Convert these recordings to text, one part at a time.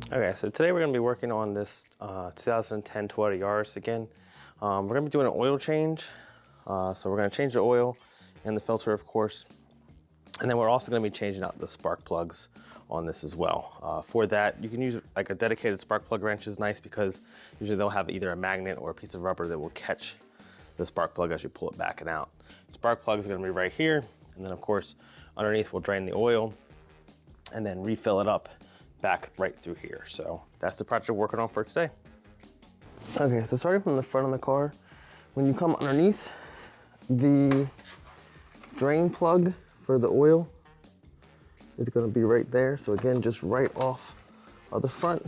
Okay, so today we're going to be working on this 2010 Toyota Yaris again. We're going to be doing an oil change. So we're going to change the oil and the filter, of course. And then we're also going to be changing out the spark plugs on this as well. For that, you can use like a dedicated spark plug wrench is nice because usually they'll have either a magnet or a piece of rubber that will catch the spark plug as you pull it back and out. Spark plug is going to be right here. And then of course, underneath we'll drain the oil and then refill it up back right through here. So that's the project we're working on for today. Okay, so starting from the front of the car, when you come underneath, the drain plug for the oil is going to be right there. So again, just right off of the front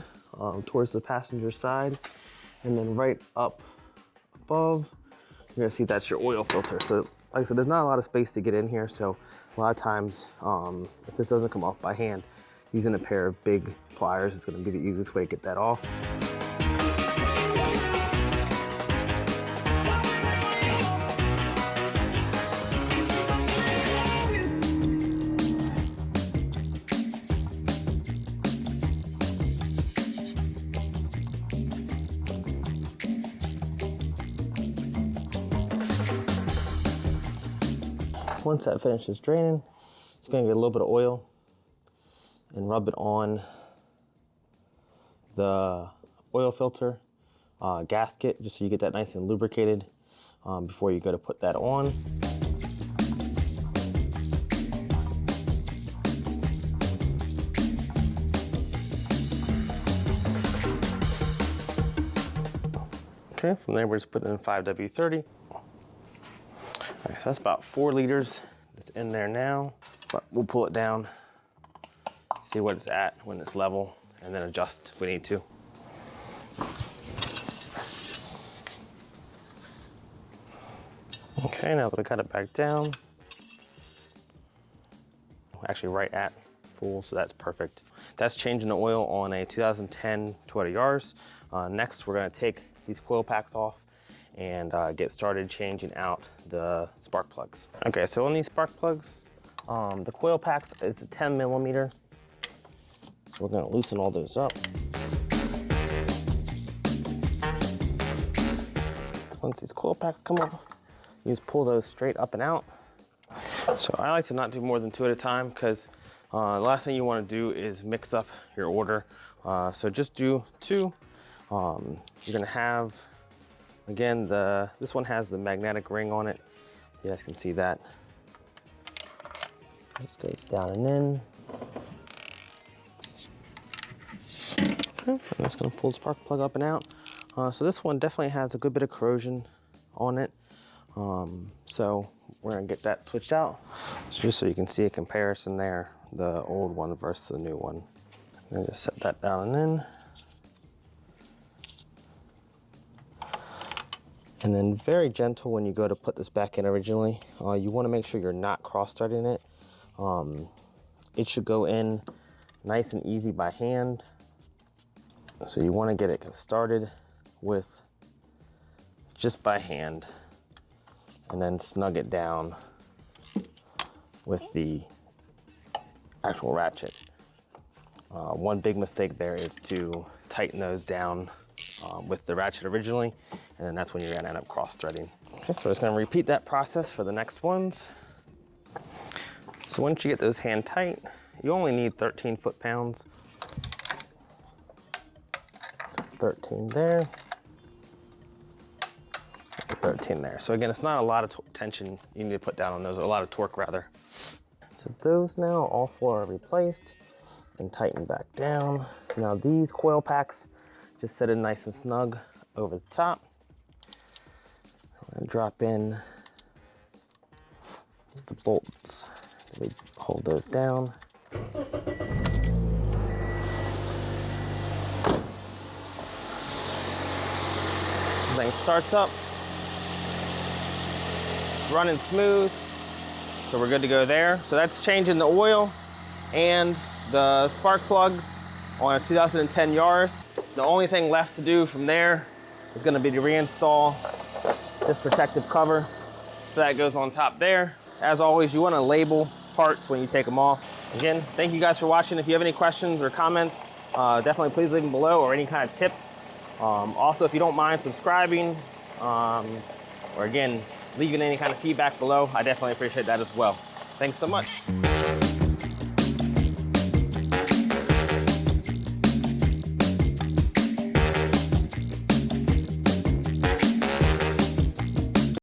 towards the passenger side, and then right up above, you're gonna see that's your oil filter. So like I said, there's not a lot of space to get in here. So a lot of times, if this doesn't come off by hand, using a pair of big pliers is going to be the easiest way to get that off. Once that finishes draining, it's going to get a little bit of oil and rub it on the oil filter gasket, just so you get that nice and lubricated before you go to put that on. Okay, from there we're just putting in 5W30. Okay, so that's about 4 liters that's in there now, but we'll pull it down, see what it's at when it's level, and then adjust if we need to. Okay, now that I got it back down, actually right at full, so that's perfect. That's changing the oil on a 2010 Toyota Yaris. Next, we're gonna take these coil packs off and get started changing out the spark plugs. Okay, so on these spark plugs, the coil packs is a 10 millimeter. So we're gonna loosen all those up. So once these coil packs come off, you just pull those straight up and out. So I like to not do more than 2 at a time because the last thing you wanna do is mix up your order. So just do 2. You're gonna have, again, this one has the magnetic ring on it. You guys can see that. This goes down and in. Okay, and that's gonna pull the spark plug up and out. So this one definitely has a good bit of corrosion on it. So we're gonna get that switched out. So just so you can see a comparison there, the old one versus the new one. And just set that down and in. And then very gentle when you go to put this back in originally. You wanna make sure you're not cross-threading it. It should go in nice and easy by hand. So you wanna get it started with just by hand and then snug it down with the actual ratchet. One big mistake there is to tighten those down with the ratchet originally, and then that's when you're gonna end up cross-threading. Okay, so it's gonna repeat that process for the next ones. So once you get those hand tight, you only need 13 foot-pounds. So 13 there, 13 there. So again, it's not a lot of tension you need to put down on those, or a lot of torque rather. So those now, all 4 are replaced and tightened back down. So now these coil packs, just set it nice and snug over the top. I'm gonna drop in the bolts. We hold those down. Everything starts up. It's running smooth. So we're good to go there. So that's changing the oil and the spark plugs on a 2010 Yaris. The only thing left to do from there is going to be to reinstall this protective cover. So that goes on top there. As always, you want to label parts when you take them off. Again, thank you guys for watching. If you have any questions or comments, definitely please leave them below, or any kind of tips. Also, if you don't mind subscribing, or again, leaving any kind of feedback below, I definitely appreciate that as well. Thanks so much.